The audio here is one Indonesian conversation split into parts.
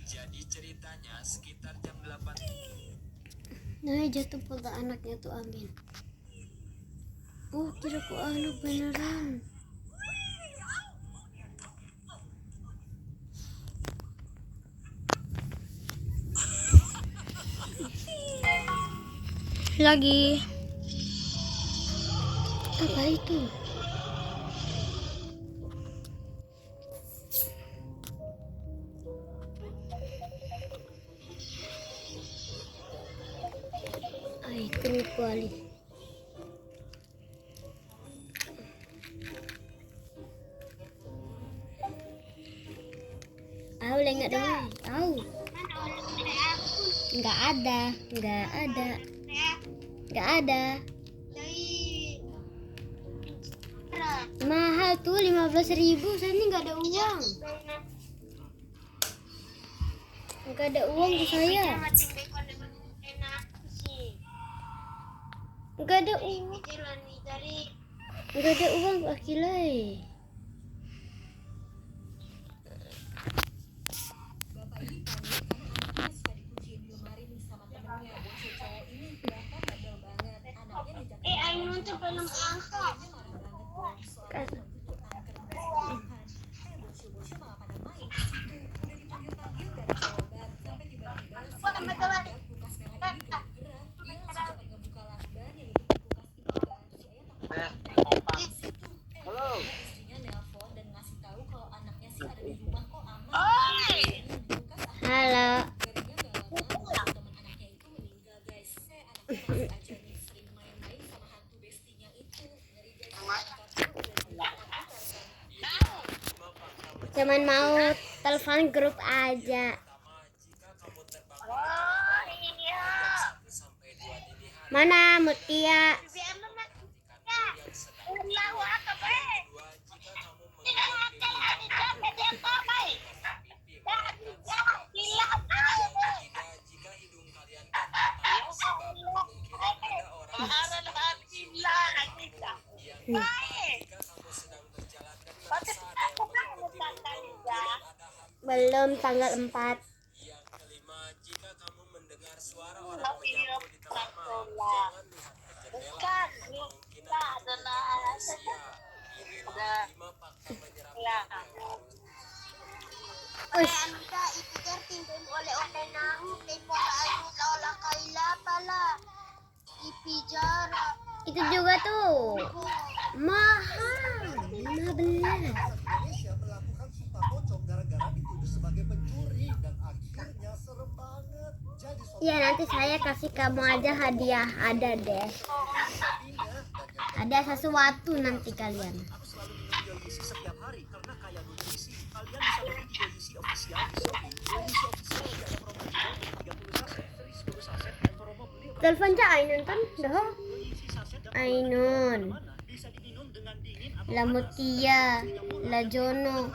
Jadi ceritanya sekitar jam 8. Nah, jatuh pada anaknya tuh Amin. Oh, kira ku anak beneran. Lagi. Apa itu? Ay, kenipu alin. Boleh nggak dong? Tahu? Nggak ada, nggak ada, nggak ada. Mahal tuh 15.000. Saya ini nggak ada uang. Nggak ada uang tuh saya. Nggak ada uang. Nggak ada uang Akilai. Ainun tuh belum angkat. Halo. Cuman mau telepon grup aja. Oh iya. Mana Mutia? Belum tanggal 4. Yang kelima, jika kamu mendengar suara orang menyapu di tengah malam, jangan lihat ke jendela. Kemungkinan itu bukan manusia. Inilah 5 fakta menyeramkan yang Anda ipikir tinggal oleh nang tempo anu olah kaila pala ipijara. Itu juga tuh mahal 15. Indonesia melakukan sumpah pocong gara-gara dituduh sebagai pencuri dan akhirnya serem banget. Jadi Ya nanti saya kasih kamu aja hadiah. Ada deh. Ada sesuatu nanti kalian. aku selalu minum Yoyisi setiap hari karena kaya nutrisi. Kalian bisa beli di Yoyisi official di Shopee. Yoyisi official lagi ada promo juga 30 saset, free 10 saset dan promo beli Telepon Cak Ainun kan? Dah. Yoyisi saset dapat Ainun, bisa diminum dengan dingin atau La Mutia, La Jono.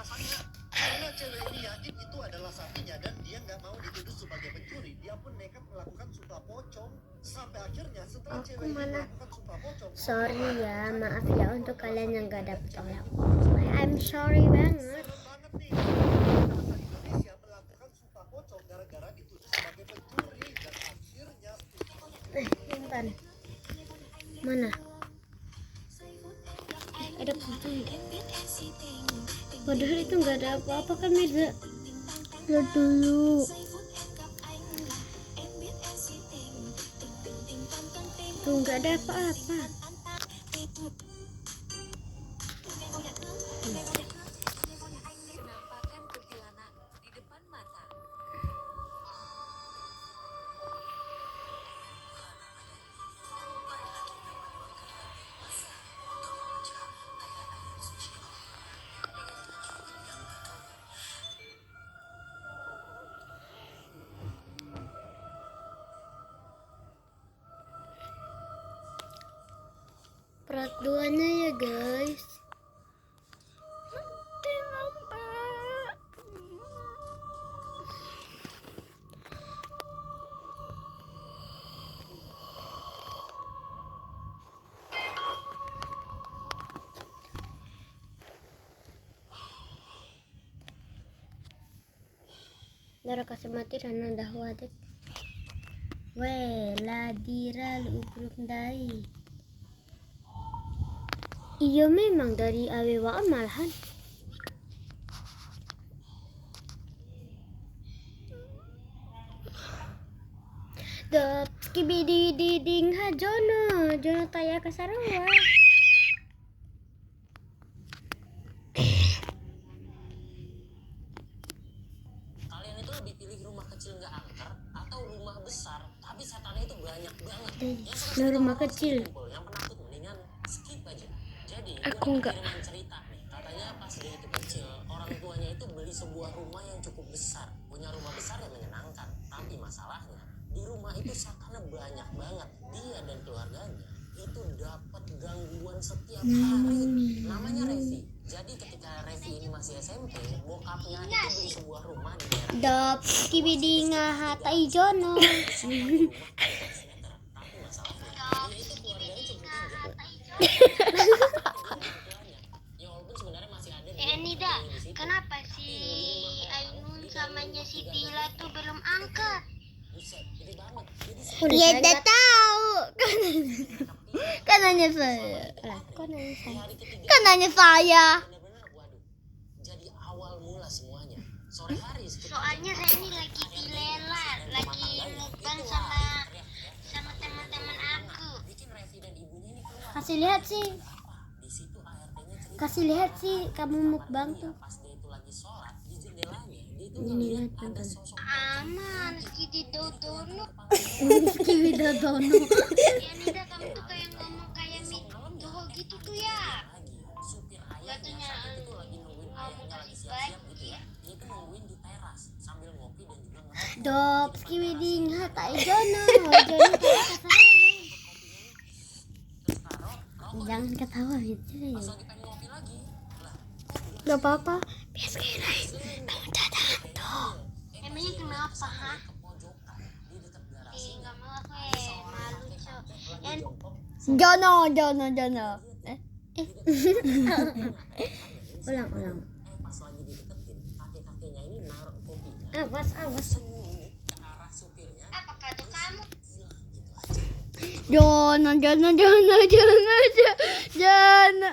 karena cewek ini yakin itu adalah sapinya dan dia nggak mau dituduh sebagai pencuri, dia pun nekat melakukan sumpah pocong sampai akhirnya setelah Aku cewek ini mana? melakukan sumpah pocong. Sorry ya, maaf ya untuk kalian yang gak dapet oleh-oleh. I'm sorry banget. Serem banget nih. Bangsa Indonesia melakukan sumpah pocong gara-gara dituduh sebagai pencuri dan akhirnya Simpan. Mana? Ada foto. Padahal itu nggak ada apa-apa kan Mirza? Lihat dulu. Tuh nggak ada apa-apa. Penampakan kuntilanak di depan mata. Part 2-nya ya guys. Dara kasih mati rana dah wadet. Weh, dira ugruk dai. Iya memang dari awewaan malahan. Dap kibidi diding ha Jono taya ke Sarawak. Kalian itu lebih pilih rumah kecil nggak angker atau rumah besar tapi setannya itu banyak banget? Yang suka Nah, rumah orang kecil. kumpul, yang penakut mendingan skip aja. Jadi Aku gua nggak. dapat kiriman cerita nih, katanya pas dia itu kecil orang tuanya itu beli sebuah rumah yang cukup besar. Punya rumah besar yang menyenangkan, tapi masalahnya di rumah itu setannya banyak banget. Dia dan keluarganya itu dapat gangguan setiap hari. Namanya Revi. Jadi ketika Revi ini masih SMP, bokapnya itu beli sebuah rumah di daerah Dap kibidi ngahatai Jono. tapi masalahnya dia itu keluarganya cuma 3. Ya walaupun sebenarnya masih ada Nida, kenapa si Ainun samanya si Tila tuh belum angkat? buset gede banget. Jadi Ya udah tahu. Kan nanya saya. Lah, kok nanya saya? hari ketiga Kan nanya saya. benar-benar waduh. Jadi awal mula semuanya. Sore hari sekitar Soalnya saya ini lagi di Lela, lagi mukbang sama teman-teman aku. bikin Revi dan ibunya ini keluar. Kasih lihat sih. Apa? Di situ ART-nya cerita Kasih lihat sih kamu mukbang tuh. pas dia itu lagi sholat di jendelanya dia itu Ini ngeliat lihat ada nonton. sosok Aman, Skidi Dodono. Rizky Widodono. Ya Nida, kamu tuh kayak ngomong kayak Toho gitu tuh ya. lagi supir ayahnya Katanya, saat itu lagi nungguin ayahnya lagi siap-siap gitu ya. Dia itu nungguin di teras sambil ngopi dan juga ngerokok. Dop kibidi ngahatai Jono. Jono taya ke Sarawak. Terus taruh rokok Jangan ketawa gitu ya. pas lagi pengen ngopi lagi. Lah, Gak apa-apa. Biasa kirain kamu cadangan tuh. Emangnya kenapa, ha? ke pojokan di dekat garasi. Nggak mau aku malu, Cok. Lagi jongkok. Jono. Ulang. Pas lagi dideketin, kakek-kakeknya ini naruh kopinya Awas. senyum ke arah supirnya. Apa kado kamu? Hilang gitu aja. Jono.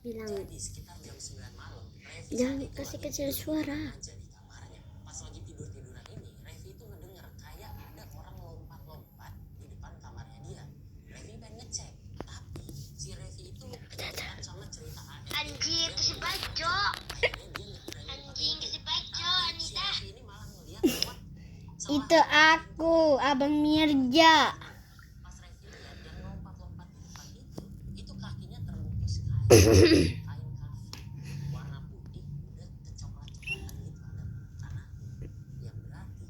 Bilang Di sekitar jam 9 malam, Revi jangan saat itu kasih lagi kecil suara. aja di kamarnya. Pas lagi tidur-tiduran ini, Revi itu ngedengar kayak ada orang lompat-lompat di depan kamarnya dia. Revi pengen ngecek, tapi si Revi itu kepikiran sama cerita ART. Anjir, si Bajo. Akhirnya dia nggak berani Anjing, si Bajo, si Anita. Revi ini malah ngeliat lewat Itu aku, Abang Mirja. pas Revi lihat yang lompat-lompat di depan itu kakinya terbungkus kain kafe warna putih udah kecoklat-coklatan gitu ada tanah yang berarti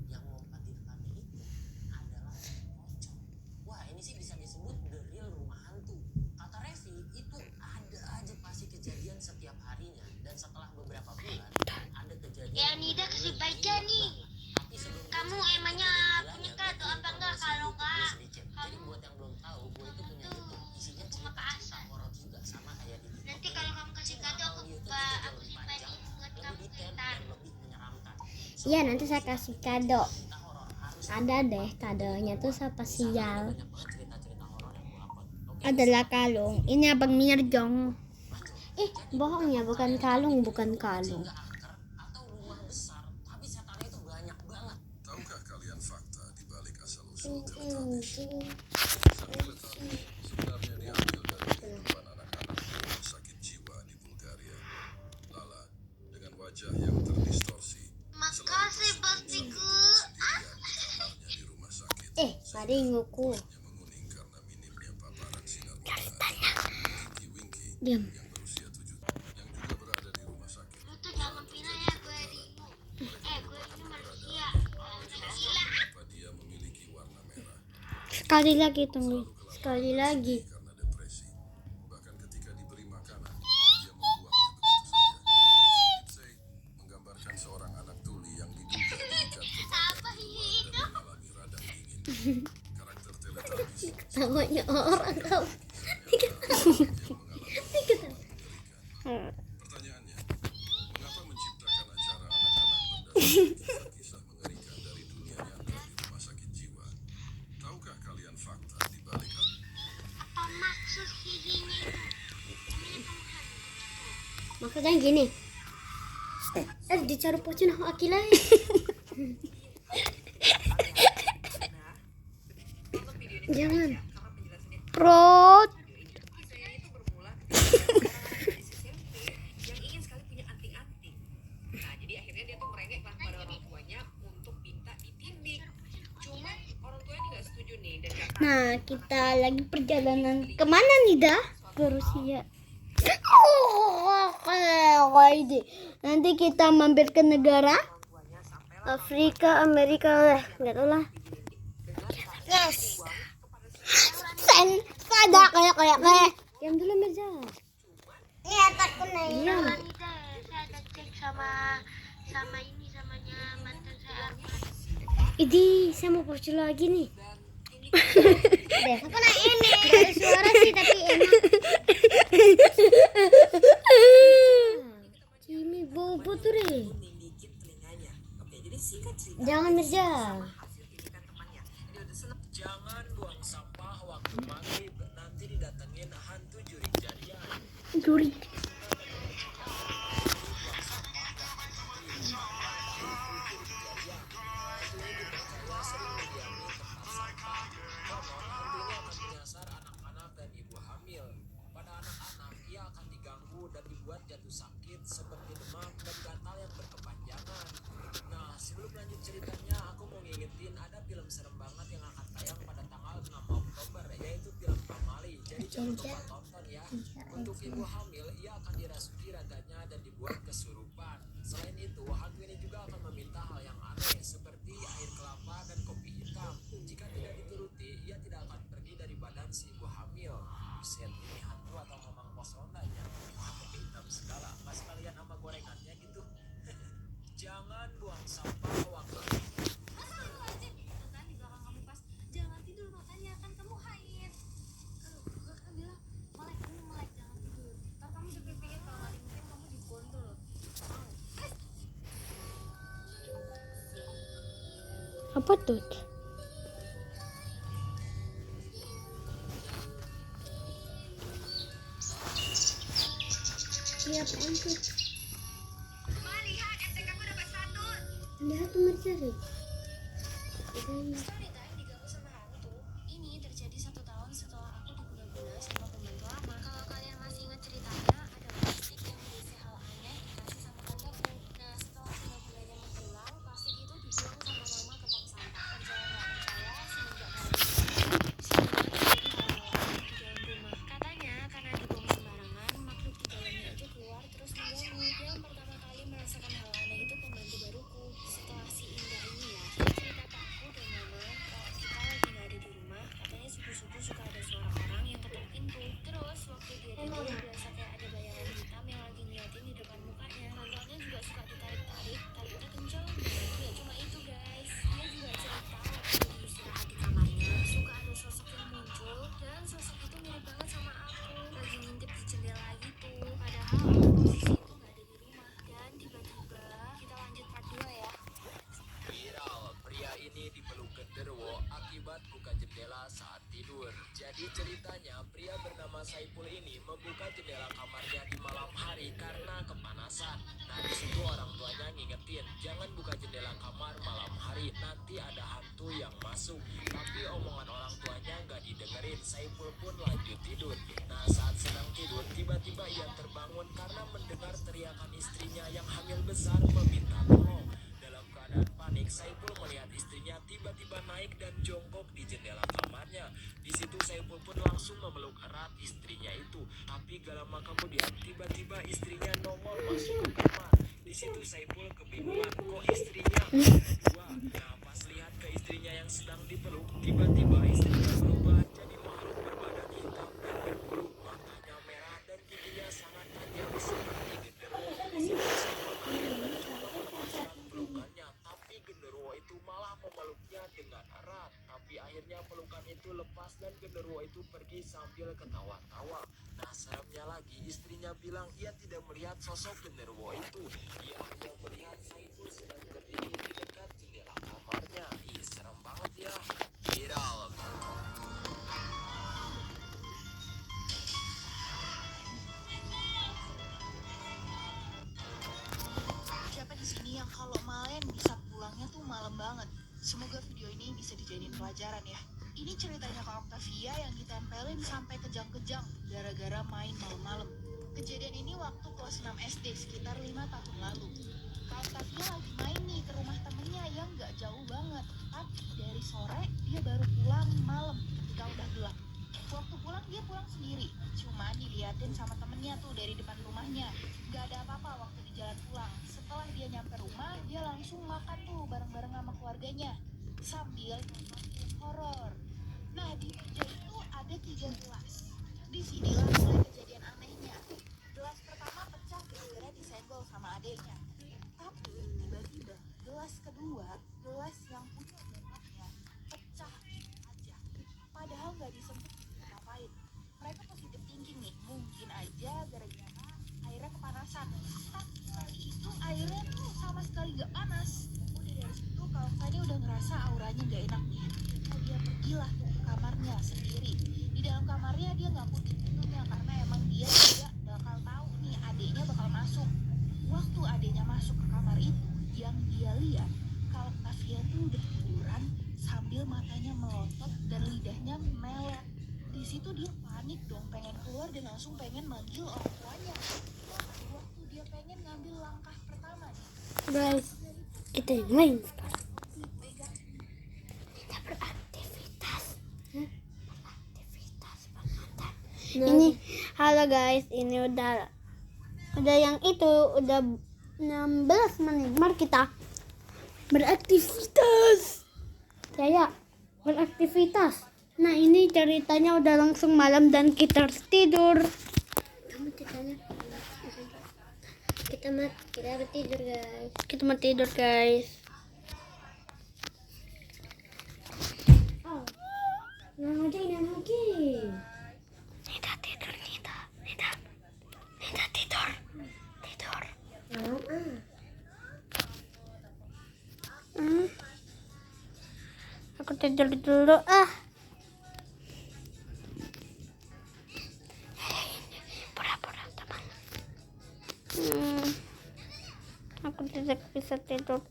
yang lompat di depannya itu adalah pocong. Wah ini sih bisa disebut the real rumah hantu. Kata Revi itu ada aja pasti kejadian setiap harinya dan setelah beberapa bulan ada kejadian Ya Nida, kasih baca nih. tapi sebelum Kamu emangnya punya kado apa enggak? Kalau enggak, jadi buat yang belum tahu, gue itu punya YouTube isinya cerita horor juga sama kayak di nanti kalau kamu kasih kado aku simpan ini buat kamu detail ntar. dan lebih menyeramkan. Iya, nanti saya kasih kado. Ada deh kadonya tuh spesial. Cerita-cerita horor yang gue upload. Oke, Adalah kalung. Ini Abang Mirjong. Bohong ya, bukan kalung. nggak angker atau rumah besar, tapi setannya itu banyak banget. Tahukah kalian fakta di balik asal-usul Teletubbies? Hmm. Kisah Teletubbies sebenarnya diambil dari kehidupan anak-anak di rumah sakit jiwa di Bulgaria. Lala, dengan wajah yang terdistorsi, Makasih pastiku. kamarnya di rumah sakit Pada nguku. hanya menguning karena minimnya paparan sinar matahari. Winky Diam. yang berusia 7 tahun yang juga berada di rumah sakit. Lu tuh jangan pindah ya, gue harimau. Gue ini manusia. Gila. Kenapa dia memiliki warna merah? Sekali lagi tunggu. Sekali lagi. Karena depresi. Bahkan ketika diberi makanan, dia membuangnya begitu saja. Lipsey menggambarkan seorang anak tuli yang diduga diikat ke Apa ini? dan mengalami radang dingin. Karakter Teletubbies Tawanya orang kau. yang mengalami mengerikan. Pertanyaannya, mengapa menciptakan acara anak-anak berdasarkan Maksudnya gini. Dicari pocin akila. Jangan. Prot. Kisahnya itu bermula ketika orang-orang gadis SMP yang ingin sekali punya anting-anting. Nah, jadi akhirnya dia tuh merengek lah pada orang tuanya untuk minta ditindik. Cuma orang tuanya nggak setuju nih dan nggak tahu Nah, kita lagi perjalanan kemana nih dah? Ke Rusia. Oh, ide. Nanti kita mampir ke negara tuanya sampai Afrika, Amerika, nggak tahu lah. Yes. Pada kayak. Diam dulu Mirza. Iya, takut nih. Iya. Saya ada cek sama ini samanya mantan saya. Idi, saya mau pocil lagi nih. Deh. Aku naik ini. Nggak ada suara sih tapi enak. Kimi bobo tuh deh. dikit telinganya. Oke, jadi singkat cerita Jangan Mirza. hasil tindikan temannya. Ini udah seneng. Jangan buang sampah waktu maghrib, nanti didatengin hantu jurik jarian. Juri. Konon hantu ini akan menyasar anak-anak dan ibu hamil. Pada anak-anak, ia akan diganggu dan dibuat jatuh sakit seperti demam dan gatal yang berkepanjangan. Nah, sebelum lanjut ceritanya, aku mau ngingetin ada film serem banget yang akan tayang pada tanggal 6 Oktober, yaitu film Pamali. Jadi jangan lupa tonton ya. Untuk ibu hamil, ia akan dirasuki raganya dan dibuat kesurupan. Selain itu, hantu ini juga akan meminta hal yang aneh seperti air kelapa dan kopi hitam. Jika tidak dituruti, ia tidak akan pergi dari badan si ibu hamil. Buset, ini hantu atau memang pos rondanya? Wah, kopi hitam segala. Pas kalian sama gorengannya gitu. Jangan buang sampah waktu Astagfirullahaladzim, tuh kan di belakang kamu pas jangan tidur makanya kan kamu haid. Gua kan bilang melek jangan tidur. Ntar kamu dipikir kalau nggak dimungkin kamu digondol. Apa tuh? Iya, apaan tuh? Lihat, STK kamu dapat 100. Lihat tuh Mirza deh. Ini. Ceritain diganggu sama hantu. Ini terjadi 1 tahun setelah aku diguna-guna sama pembantu lama. Kalau kalian masih ingat ceritanya, ada plastik yang berisi hal aneh dikasih sama tanteku. Nah, setelah 3 bulannya menghilang, plastik itu dibuang sama mama ke tong sampah. Percaya nggak percaya, semenjak hari itu, sering banget terjadi hal-hal aneh di dalam rumah. Katanya karena dibuang sembarangan, makhluk di dalamnya itu keluar terus mengganggu. Yang pertama kali merasakan hal aneh itu pembantu baruku. Setelah si Indah ini ya, dia cerita ke aku dan mama kalau kita lagi nggak ada di rumah, katanya subuh-subuh suka ada suara orang yang ketok pintu. Terus waktu dia tidur berasa kayak ada bayangan hitam yang lagi ngeliatin di depan mukanya. Bantalnya juga suka ditarik-tarik, tariknya kencang. Dan ya cuma itu guys, dia juga cerita waktu dia istirahat di kamarnya suka ada sosok yang muncul dan sosok itu mirip banget sama aku. Lagi ngintip di jendela gitu. Padahal aku posisi itu nggak ada di rumah. Dan tiba-tiba kita lanjut part 2 ya. viral. Pria ini dipeluk genderuwo akibat buka jendela saat tidur. Jadi ceritanya pria bernama Saipul ini membuka jendela kamarnya di malam hari karena kepanasan. Nah, di situ orang tuanya ngingetin, jangan buka jendela kamar malam hari, nanti ada hantu yang masuk. Tapi omongan orang tuanya nggak didengerin. Saipul pun lanjut tidur. Nah, saat sedang tidur, tiba-tiba ia terbangun karena mendengar teriakan istrinya yang hamil besar meminta tolong. Dalam keadaan panik, Saipul melihat istrinya tiba-tiba naik dan jongkok di jendela kamarnya. Di situ Saipul pun langsung memeluk erat istrinya itu. Tapi gak lama kemudian tiba-tiba istrinya nongol masuk ke kamar. Di situ Saipul kebingungan kok istrinya berdua. Nah, pas lihat ke istrinya yang sedang dipeluk, tiba-tiba istrinya berubah jadi makhluk berbadan hitam dan berbulu, matanya merah dan giginya sangat tajam seperti genderuwo. Di situ Saipul akhirnya mencoba melepaskan pelukannya, tapi genderuwo itu malah memeluknya dengan erat. Tapi akhirnya pelukan itu lepas dan genderuwo itu pergi sambil ketawa-tawa. Nah, seremnya lagi, istrinya bilang ia tidak melihat sosok genderuwo itu. Ia hanya melihat Saipul sedang berdiri di dekat jendela kamarnya. Ih, serem banget ya. Viral. pelajaran ya. Ini ceritanya Kak Octavia yang ditempelin sampai kejang-kejang gara-gara main malam-malam. Kejadian ini waktu kelas 6 SD sekitar 5 tahun lalu. Kak Octavia lagi main nih ke rumah temennya yang gak jauh banget. Tapi dari sore dia baru pulang malam ketika udah gelap. Waktu pulang dia pulang sendiri. Cuma diliatin sama temennya tuh dari depan rumahnya. Gak ada apa-apa waktu di jalan pulang. Setelah dia nyampe rumah, dia langsung makan tuh bareng-bareng sama keluarganya. Sambil nonton film horor. Nah, di meja itu ada 3 gelas. Disinilah mulai kejadian anehnya. Gelas pertama pecah gara-gara disenggol sama adeknya. Tapi tiba-tiba gelas kedua, gelas yang punya bapaknya, pecah aja. Padahal nggak disentuh ngapain. Mereka positif thinking nih, mungkin aja gara-gara airnya kepanasan. Tapi kali itu airnya tuh sama sekali nggak panas. Udah dari situ kalau tadi udah ngerasa auranya nggak enak nih. Dia pergilah tuh ke kamarnya sendiri. Di dalam kamarnya dia nggak kunci pintunya karena emang dia tidak bakal tahu nih adiknya bakal masuk. Waktu adiknya masuk ke kamar itu, yang dia lihat kalau Octavia tuh udah tiduran sambil matanya melotot dan lidahnya melet. Di situ dia panik dong, pengen keluar dan langsung pengen manggil orang tuanya. Waktu dia pengen ngambil langkah pertama nih, Guys, kita yang lain sekarang. Kita beraktivitas. Beraktivitas pengantar. Ini, halo guys, ini udah yang itu udah 16 menit. Mari kita beraktivitas. Saya beraktivitas. Nah, ini ceritanya udah langsung malam dan kita harus tidur. Kamu ceritanya kita mau tidur guys. Kita mau tidur guys. Oh, lagi. Nita tidur, Nita tidur. Aku tidur dulu pura-pura teman. Aku tidak bisa tidur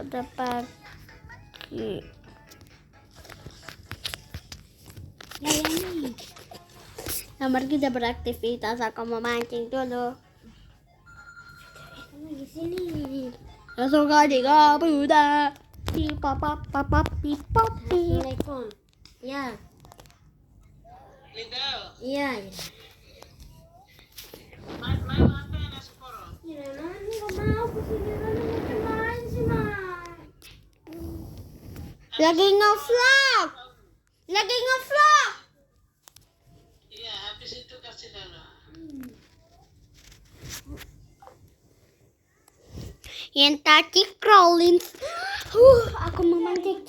udah pagi. Nomor kita beraktivitas, aku mau mancing dulu. Di sini. Langsung aja udah. Pipap. Assalamualaikum. Ya. Iya. Main apa yang sekolah? Ya, nggak mau kesini main sih, Lagi nge-vlog. Iya, habis itu kasih dana. Yang tadi crawling. Aku memancing.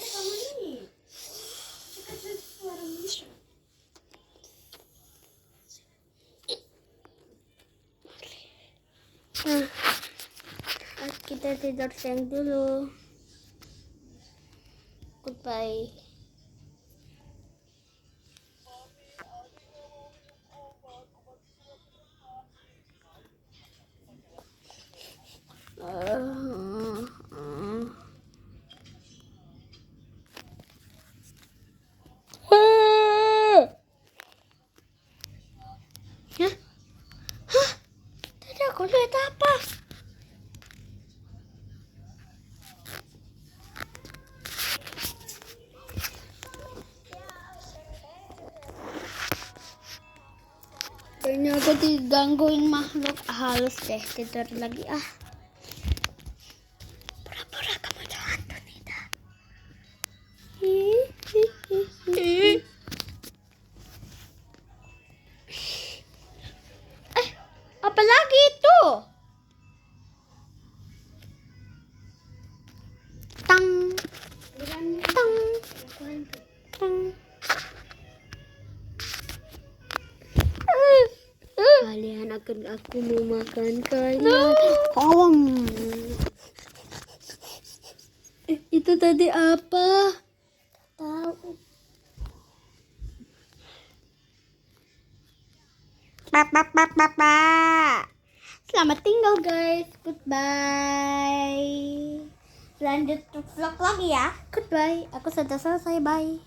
Kita tidur siang dulu. Goodbye. Tadi aku lihat apa? Ternyata digangguin makhluk halus deh. Tidur lagi Pura-pura kamu jangan tuh, Nita. Apa lagi itu? Tang. Kalian akan aku mau makan kalian. Itu tadi apa? Tahu. Papa. Selamat tinggal guys. Goodbye. Lanjut vlog lagi ya. Goodbye. Aku sudah selesai. Bye.